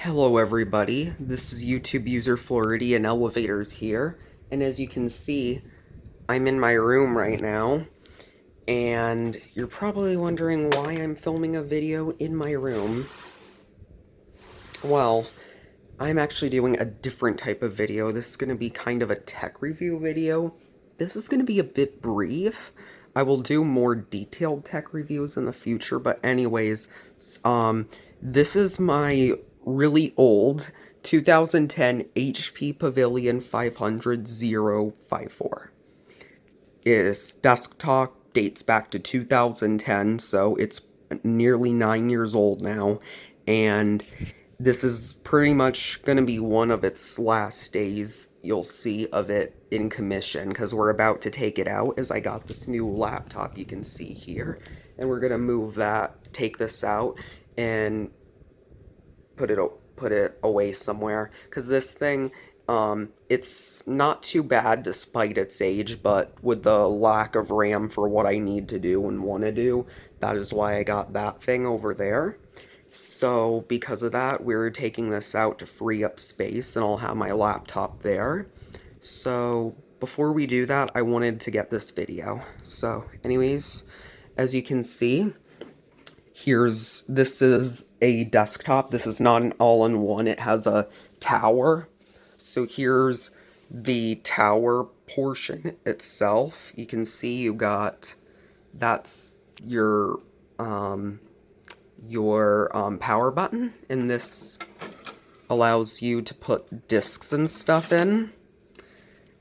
Hello everybody, this is YouTube user Floridian Elevators here, and as you can see, I'm in my room right now, and you're probably wondering why I'm filming a video in my room. Well, I'm actually doing a different type of video. This is going to be kind of a tech review video. This is going to be a bit brief. I will do more detailed tech reviews in the future, but anyways, this is my really old 2010 HP Pavilion 500054. Its desktop dates back to 2010, so it's nearly 9 years old now, and this is pretty much going to be one of its last days you'll see of it in commission, because we're about to take it out, as I got this new laptop you can see here, and we're going to move that, take this out, and put it away somewhere, because this thing, it's not too bad despite its age, but with the lack of RAM for what I need to do and want to do, that is why I got that thing over there. So because of that, we're taking this out to free up space, and I'll have my laptop there. So before we do that, I wanted to get this video. So anyways, as you can see, this is a desktop. This is not an all-in-one. It has a tower. So here's the tower portion itself. You can see that's your power button, and this allows you to put discs and stuff in.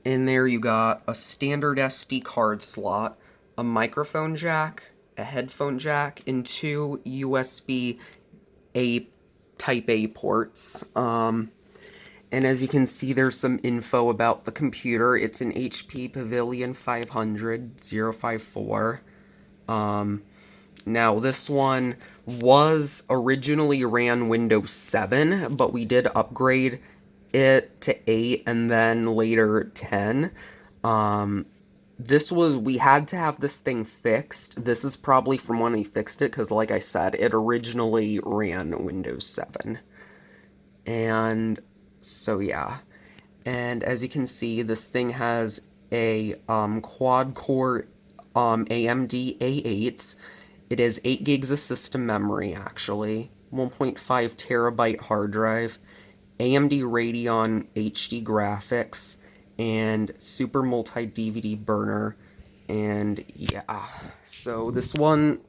And there you got a standard SD card slot, a microphone jack, a headphone jack, and two USB Type A ports. And as you can see, there's some info about the computer. It's an HP Pavilion 500054. Now, this one was originally ran Windows 7, but we did upgrade it to 8 and then later 10. We had to have this thing fixed. This is probably from when we fixed it, because like I said, it originally ran Windows 7. And so yeah. And as you can see, this thing has a quad-core AMD A8. It is 8 gigs of system memory, actually, 1.5 terabyte hard drive, AMD Radeon HD graphics, and super multi-DVD burner, and yeah. So this one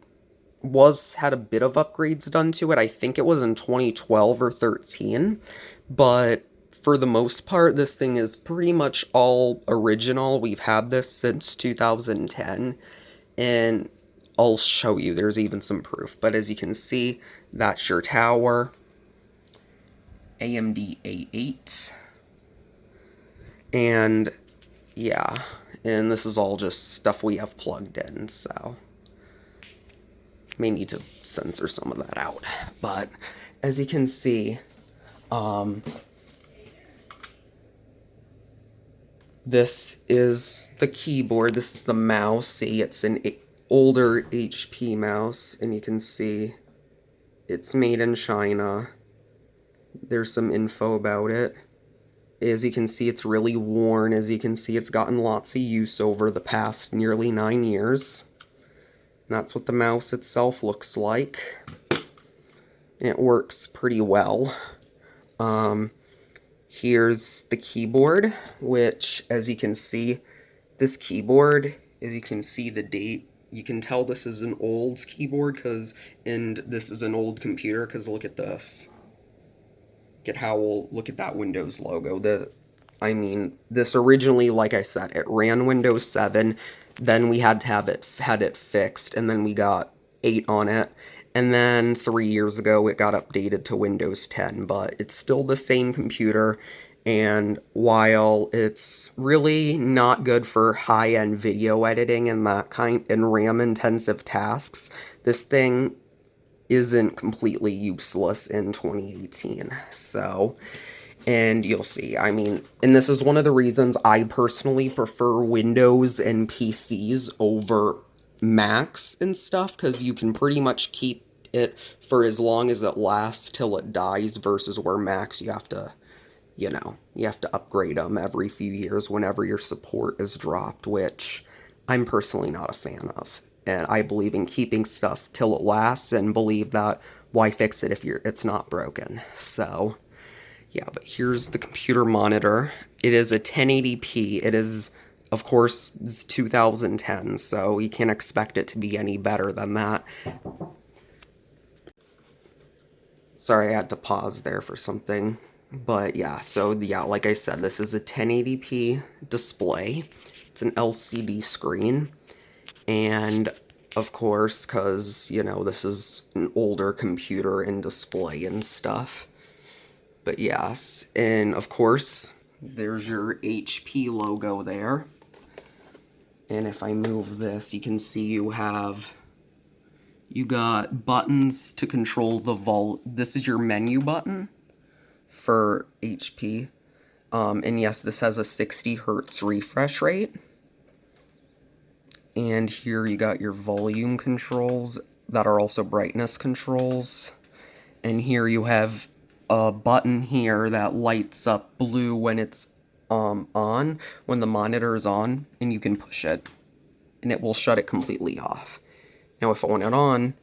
had a bit of upgrades done to it. I think it was in 2012 or 13, but for the most part, this thing is pretty much all original. We've had this since 2010, and I'll show you. There's even some proof. But as you can see, that's your tower. AMD A8. And yeah, and this is all just stuff we have plugged in, so may need to censor some of that out. But as you can see, this is the keyboard. This is the mouse. See, it's an older HP mouse, and you can see it's made in China. There's some info about it. As you can see, it's really worn. As you can see, it's gotten lots of use over the past nearly 9 years. And that's what the mouse itself looks like. It works pretty well. Here's the keyboard, which, as you can see, this keyboard, as you can see the date, you can tell this is an old keyboard, and this is an old computer, because look at this. Look at that Windows logo. This originally, like I said, it ran Windows 7, then we had it fixed, and then we got 8 on it, and then 3 years ago it got updated to Windows 10, but it's still the same computer, and while it's really not good for high-end video editing and RAM-intensive tasks, this thing isn't completely useless in 2018, so, and you'll see, and this is one of the reasons I personally prefer Windows and PCs over Macs and stuff, because you can pretty much keep it for as long as it lasts till it dies, versus where Macs you have to, you have to upgrade them every few years whenever your support is dropped, which I'm personally not a fan of. And I believe in keeping stuff till it lasts, and believe that why fix it if it's not broken. So, yeah, but here's the computer monitor. It is a 1080p. It is, of course, it's 2010, so you can't expect it to be any better than that. Sorry, I had to pause there for something. But yeah, so yeah, like I said, this is a 1080p display. It's an LCD screen. And of course, because, this is an older computer and display and stuff. But yes, and of course, there's your HP logo there. And if I move this, you can see you got buttons to control the this is your menu button for HP. And yes, this has a 60 hertz refresh rate. And here you got your volume controls that are also brightness controls. And here you have a button here that lights up blue when it's on, when the monitor is on, and you can push it, and it will shut it completely off. Now if I want it on,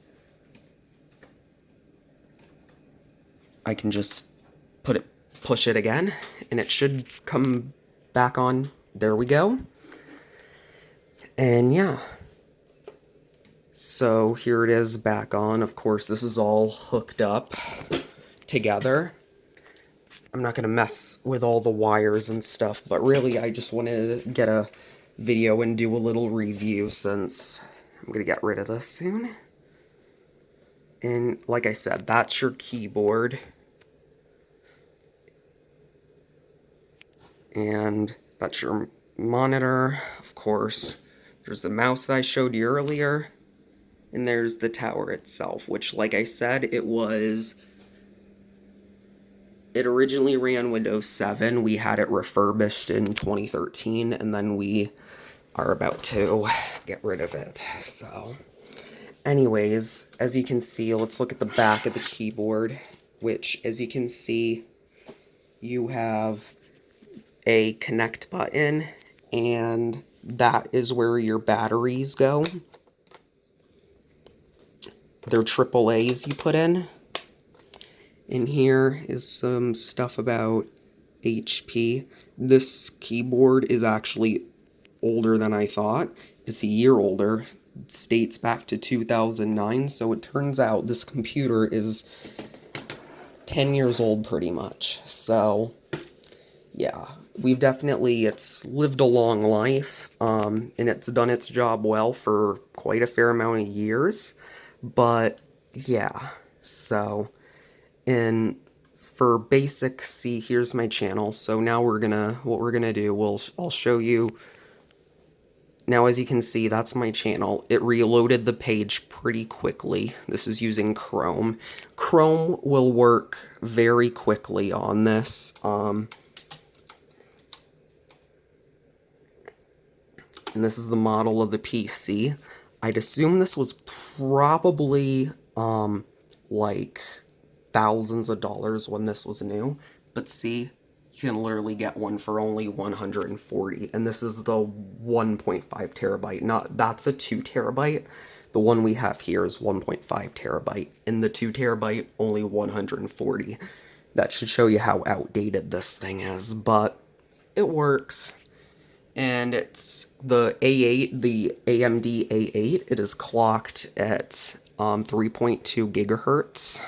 I can just push it again, and it should come back on. There we go. And yeah. So here it is back on. Of course, this is all hooked up together. I'm not going to mess with all the wires and stuff, but really I just wanted to get a video and do a little review, since I'm going to get rid of this soon. And like I said, that's your keyboard. And that's your monitor, of course. There's the mouse that I showed you earlier. And there's the tower itself, which, like I said, it originally ran Windows 7. We had it refurbished in 2013, and then we are about to get rid of it. So, anyways, as you can see, let's look at the back of the keyboard, which, as you can see, you have a connect button, and that is where your batteries go. They're AAAs you put in. And here is some stuff about HP. This keyboard is actually older than I thought. It's a year older. It dates back to 2009, so it turns out this computer is 10 years old pretty much. So, yeah, it's lived a long life, and it's done its job well for quite a fair amount of years. But, yeah, so, and for basic, see, here's my channel. So now what we're gonna do, I'll show you. Now, as you can see, that's my channel. It reloaded the page pretty quickly. This is using Chrome. Chrome will work very quickly on this. And this is the model of the PC. I'd assume this was probably, like, thousands of dollars when this was new. But see, you can literally get one for only 140, and this is the 1.5 terabyte. That's a 2 terabyte. The one we have here is 1.5 terabyte, and the 2 terabyte only 140. That should show you how outdated this thing is, but it works. And it's the A8, the AMD A8. It is clocked at 3.2 gigahertz.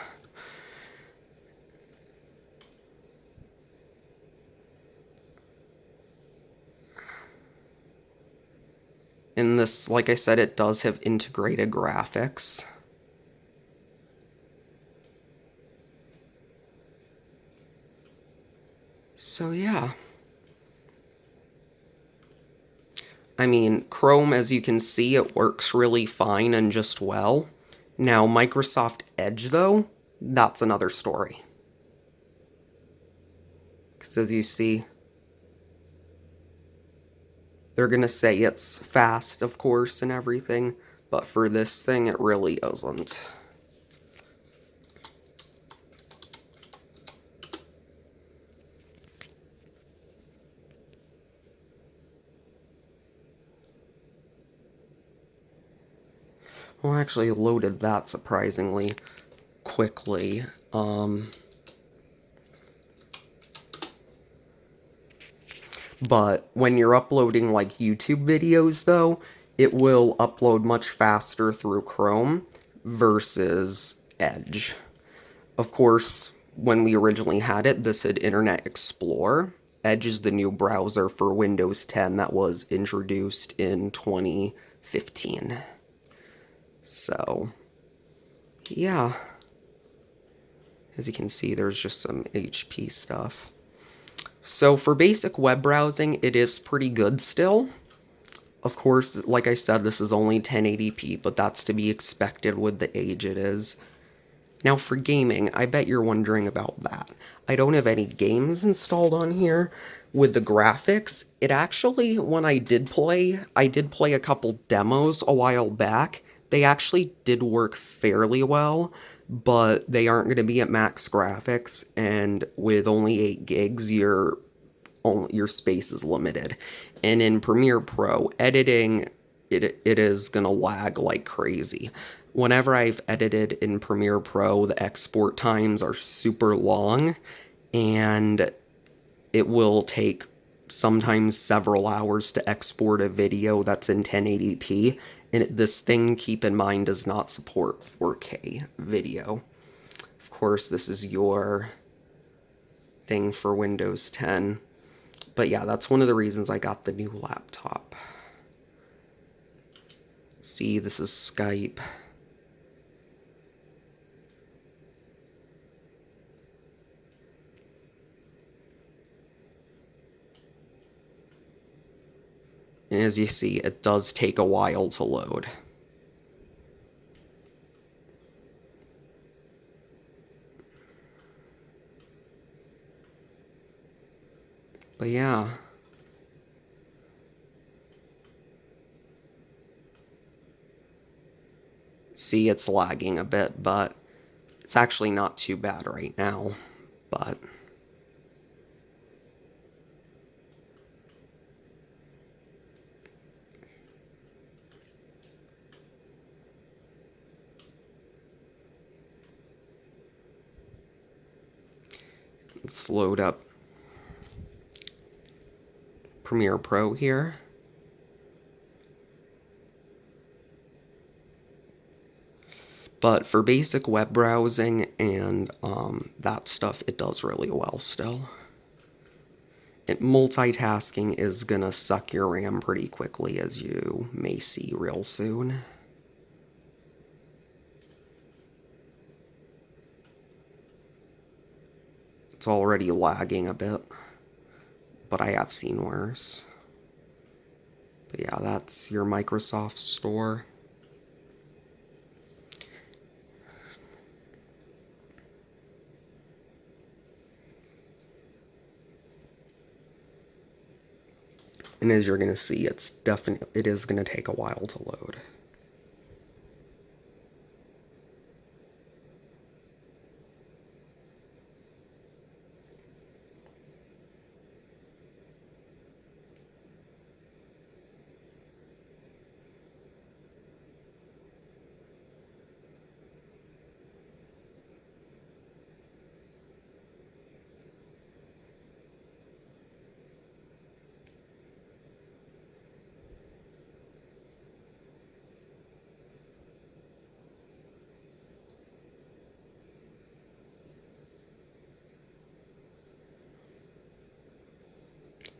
And this, like I said, it does have integrated graphics. So yeah. I mean, Chrome, as you can see, it works really fine and just well. Now, Microsoft Edge, though, that's another story. Because as you see, they're going to say it's fast, of course, and everything, but for this thing, it really isn't. Well, actually loaded that surprisingly quickly. But when you're uploading like YouTube videos though, it will upload much faster through Chrome versus Edge. Of course, when we originally had it, this had Internet Explorer. Edge is the new browser for Windows 10 that was introduced in 2015. So, yeah. As you can see, there's just some HP stuff. So for basic web browsing, it is pretty good still. Of course, like I said, this is only 1080p, but that's to be expected with the age it is. Now for gaming, I bet you're wondering about that. I don't have any games installed on here. With the graphics, it actually, when I did play a couple demos a while back. They actually did work fairly well, but they aren't going to be at max graphics, and with only 8 gigs, your space is limited. And in Premiere Pro, editing, it is going to lag like crazy. Whenever I've edited in Premiere Pro, the export times are super long, and it will take sometimes several hours to export a video that's in 1080p. And this thing, keep in mind, does not support 4K video. Of course, this is your thing for Windows 10. But yeah, that's one of the reasons I got the new laptop. See, this is Skype. And as you see, it does take a while to load. But yeah. See, it's lagging a bit, but it's actually not too bad right now. But let's load up Premiere Pro here. But for basic web browsing and that stuff, it does really well still. Multitasking is gonna suck your RAM pretty quickly, as you may see real soon. It's already lagging a bit, but I have seen worse. But yeah, that's your Microsoft Store. And as you're going to see, it is going to take a while to load.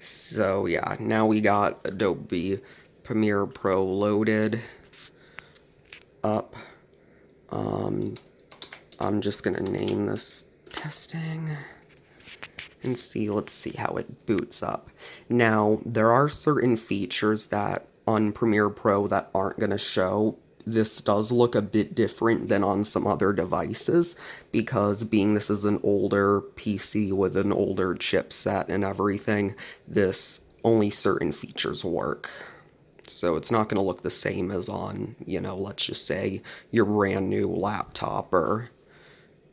So yeah, now we got Adobe Premiere Pro loaded up. I'm just gonna name this testing and see, let's see how it boots up. Now, there are certain features that on Premiere Pro that aren't gonna show. This does look a bit different than on some other devices, because being this is an older PC with an older chipset and everything, this only certain features work. So it's not going to look the same as on, let's just say your brand new laptop or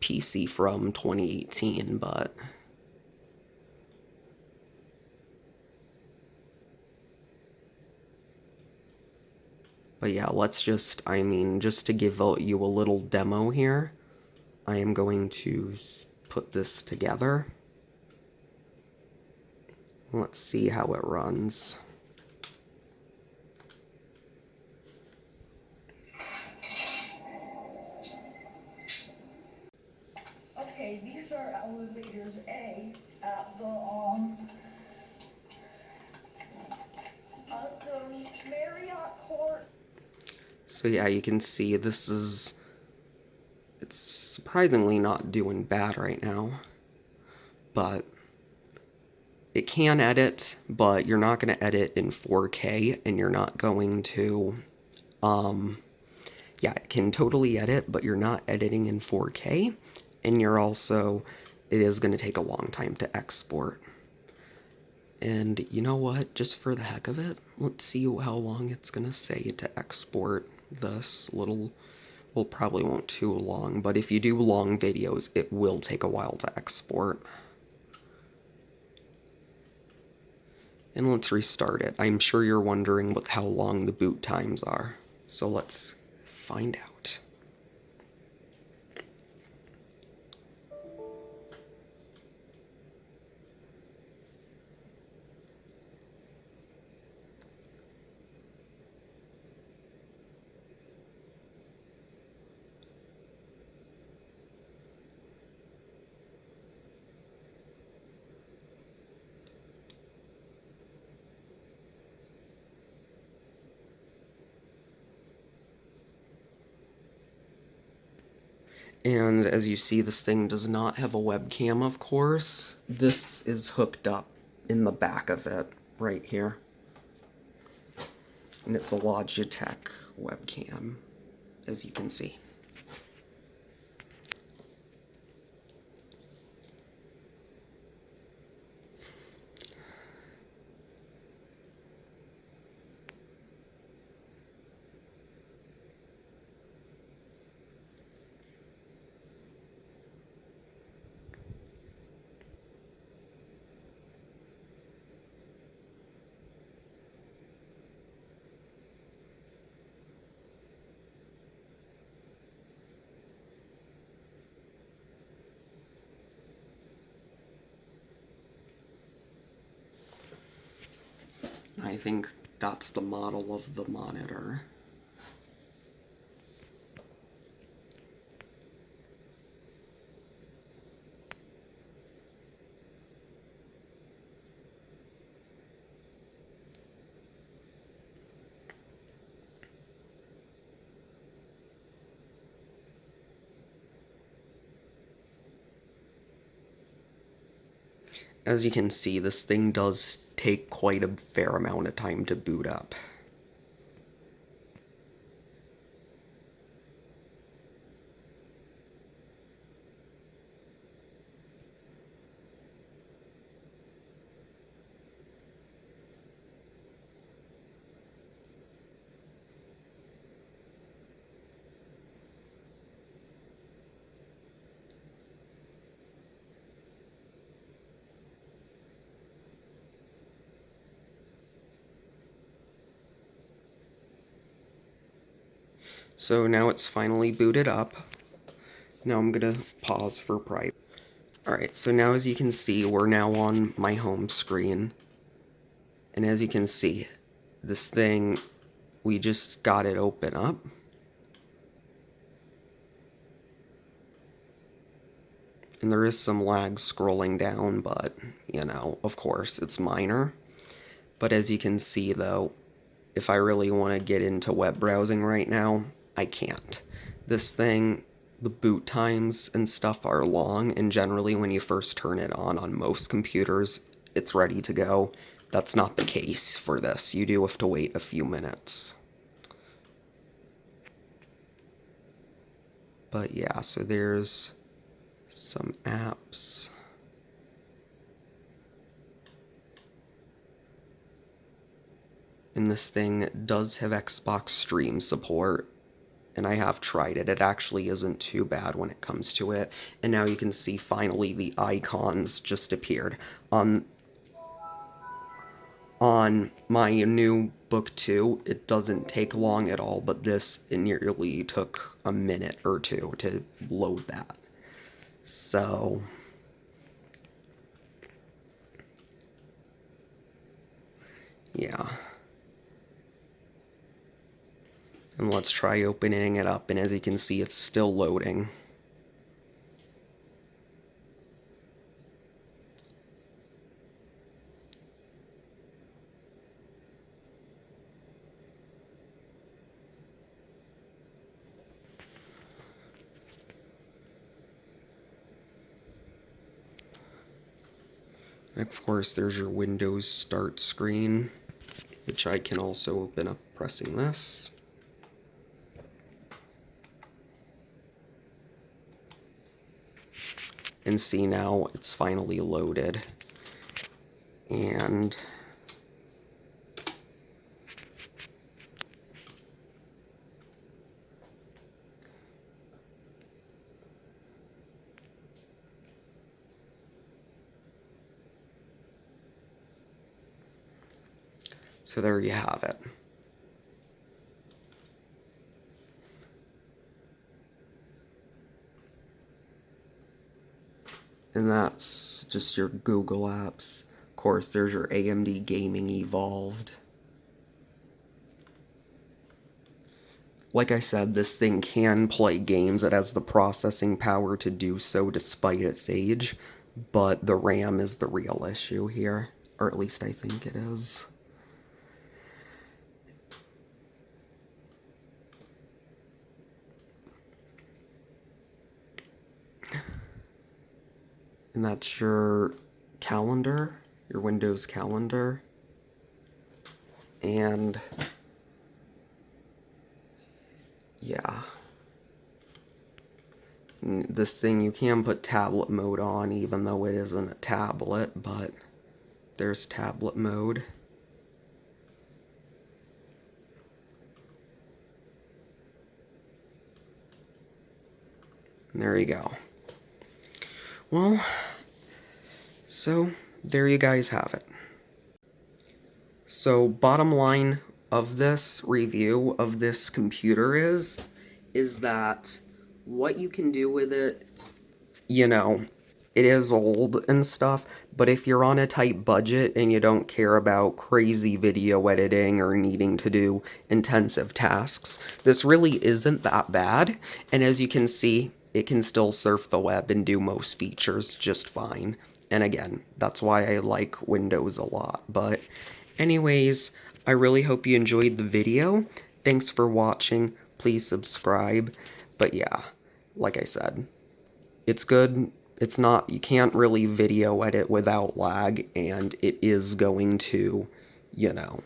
PC from 2018, but But yeah, let's just, just to give you a little demo here, I am going to put this together. Let's see how it runs. Okay, these are elevators A at the Marriott Court. So yeah, you can see it's surprisingly not doing bad right now, but it can edit, but you're not going to edit in 4K, and you're not going to, yeah, it can totally edit, but you're not editing in 4K, and it is going to take a long time to export. And you know what, just for the heck of it, let's see how long it's going to say to export this little, well, probably won't too long, but if you do long videos, it will take a while to export. And let's restart it. I'm sure you're wondering how long the boot times are. So let's find out. And as you see, this thing does not have a webcam, of course. This is hooked up in the back of it, right here. And it's a Logitech webcam, as you can see. I think that's the model of the monitor. As you can see, this thing does take quite a fair amount of time to boot up. So now it's finally booted up. Now I'm gonna pause for privacy. Alright, so now as you can see, we're now on my home screen. And as you can see, this thing, we just got it open up. And there is some lag scrolling down, but, of course, it's minor. But as you can see, though, if I really want to get into web browsing right now, I can't. This thing, the boot times and stuff are long, and generally when you first turn it on most computers, it's ready to go. That's not the case for this. You do have to wait a few minutes. But yeah, so there's some apps. And this thing does have Xbox Stream support, and I have tried it. It actually isn't too bad when it comes to it. And now you can see finally the icons just appeared. On my new book 2, it doesn't take long at all, but this, it nearly took a minute or two to load that. So, yeah. And let's try opening it up, and as you can see, it's still loading. Of course, there's your Windows Start screen, which I can also open up pressing this. And see, now it's finally loaded. And so there you have it. And that's just your Google apps. Of course, there's your AMD Gaming Evolved. Like I said, this thing can play games. It has the processing power to do so despite its age, but the RAM is the real issue here. Or at least I think it is. And that's your calendar, your Windows calendar. And yeah. And this thing, you can put tablet mode on even though it isn't a tablet, but there's tablet mode. And there you go. Well, so there you guys have it. So bottom line of this review of this computer is that what you can do with it, you know, it is old and stuff, but if you're on a tight budget and you don't care about crazy video editing or needing to do intensive tasks, this really isn't that bad. And as you can see, it can still surf the web and do most features just fine. And again, that's why I like Windows a lot. But anyways, I really hope you enjoyed the video. Thanks for watching. Please subscribe. But yeah, like I said, it's good. It's not, you can't really video edit without lag, and it is going to, you know,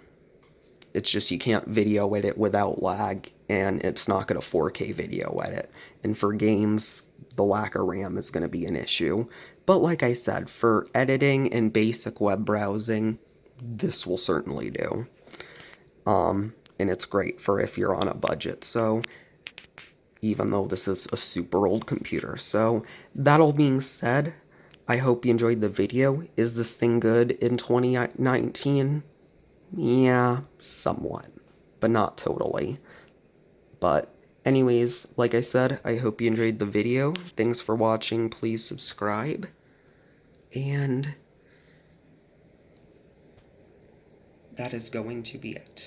it's just you can't video edit without lag, and it's not going to 4K video edit. And for games, the lack of RAM is going to be an issue. But like I said, for editing and basic web browsing, this will certainly do. And it's great for if you're on a budget. So even though this is a super old computer. So, that all being said, I hope you enjoyed the video. Is this thing good in 2019? Yeah, somewhat, but not totally. But anyways, like I said, I hope you enjoyed the video. Thanks for watching. Please subscribe. And that is going to be it.